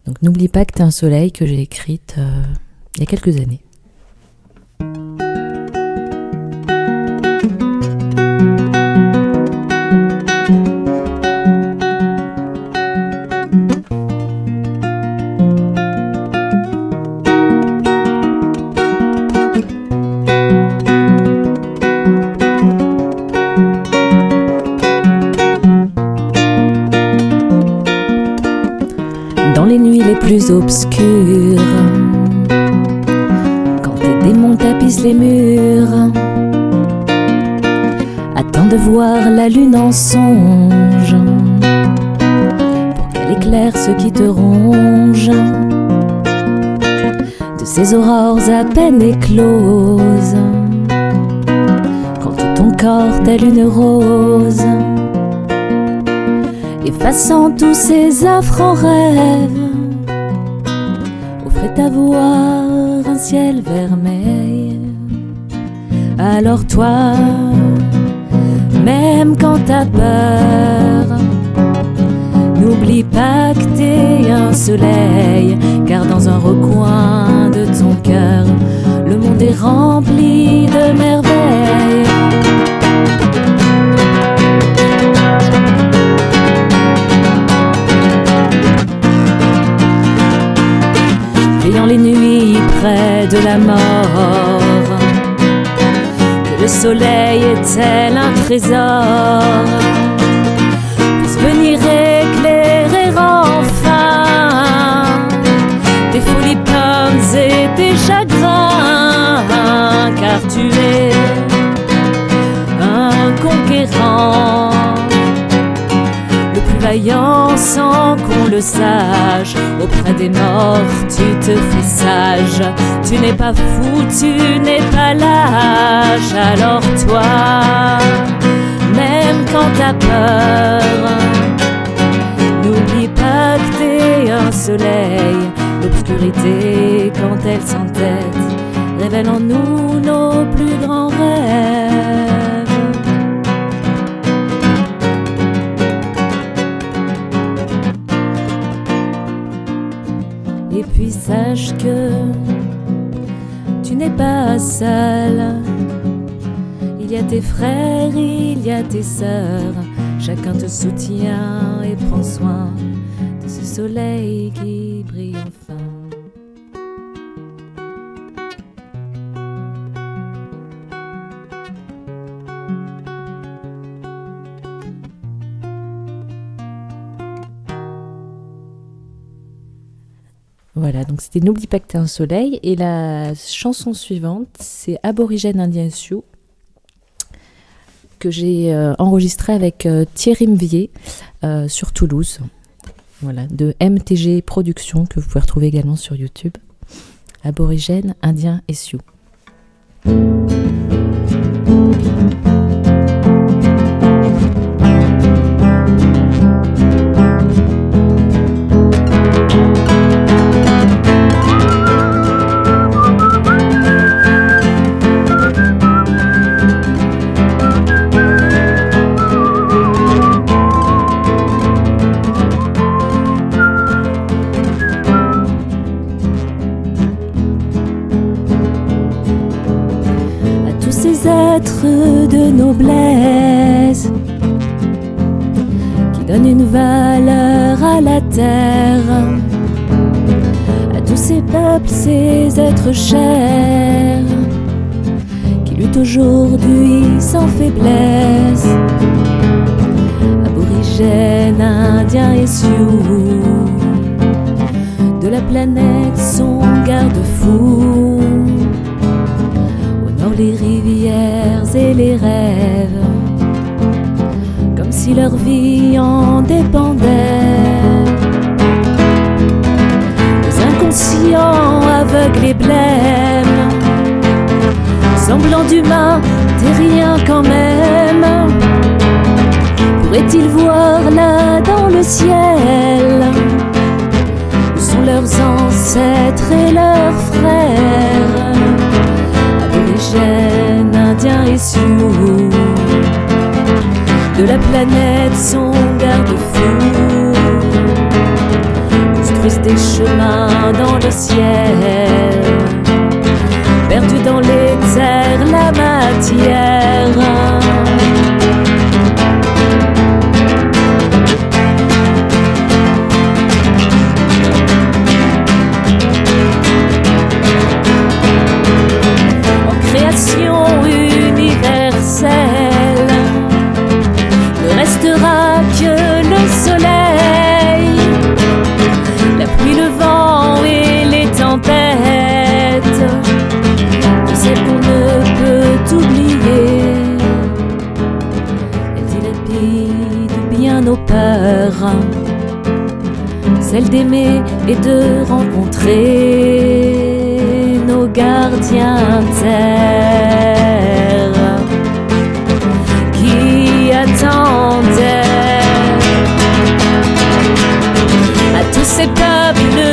Donc n'oublie pas que t'es un soleil, que j'ai écrite il y a quelques années. Dans les nuits les plus obscures, quand tes démons tapissent les murs, attends de voir la lune en songe, pour qu'elle éclaire ceux qui te rongent. De ces aurores à peine écloses, quand tout ton corps tel une rose, effaçant tous ces affres en rêve, offrait à voir un ciel vermeil. Alors toi, même quand t'as peur, n'oublie pas que t'es un soleil, car dans un recoin de ton cœur, le monde est rempli de merveilles. Veillant les nuits près de la mort, que le soleil est tel un trésor, puisse venir éclairer enfin tes folies peintes et tes chagrins, car tu es un conquérant, le plus vaillant sans qu'on le sache. Auprès des morts tu te fais sage, tu n'es pas fou, tu n'es pas lâche. Alors toi, même quand t'as peur, n'oublie pas que t'es un soleil. L'obscurité, quand elle s'entête, révèle en nous nos plus grands rêves. Et puis sache que tu n'es pas seul. Il y a tes frères, il y a tes sœurs. Chacun te soutient et prend soin de ce soleil qui brille enfin. Voilà, donc c'était N'oublie pas que t'es un soleil. Et la chanson suivante, c'est Aborigène Indien Sioux, que j'ai enregistré avec Thierry Mvier sur Toulouse. Voilà, de MTG Productions, que vous pouvez retrouver également sur YouTube. Aborigène Indien et Sioux. De noblesse qui donne une valeur à la terre, à tous ces peuples, ces êtres chers qui luttent aujourd'hui sans faiblesse. Aborigènes, Indiens et Sioux de la planète sont garde-fous, les rivières et les rêves, comme si leur vie en dépendait. Les inconscients, aveugles et blêmes, semblant d'humains, t'es rien quand même. Pourraient-ils voir là dans le ciel où sont leurs ancêtres et leurs frères? Aborigènes, Indiens et Sioux de la planète sont garde-fous, construisent tracent des chemins dans le ciel, perdus dans l'éther, la matière. En création universelle, ne restera que le soleil, la pluie, le vent et les tempêtes, de celles qu'on ne peut oublier. Elles dilapident bien nos peurs, celle d'aimer et de rencontrer nos gardiens terre qui attendaient à tous ces peuples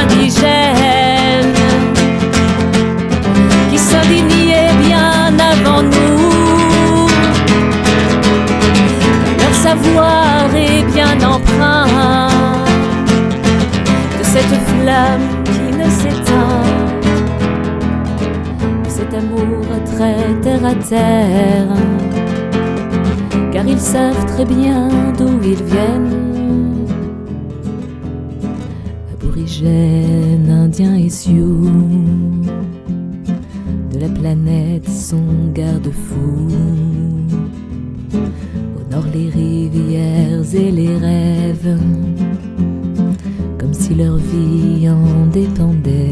indigènes qui s'indignaient bien avant nous. Leur savoir est bien empreint de cette flamme qui ne s'éteint, de cet amour très terre à terre, car ils savent très bien d'où ils viennent. Aborigènes, indiens et sioux, de la planète sont garde-fous. Au nord les rivières et les rêves, comme si leur vie en dépendait.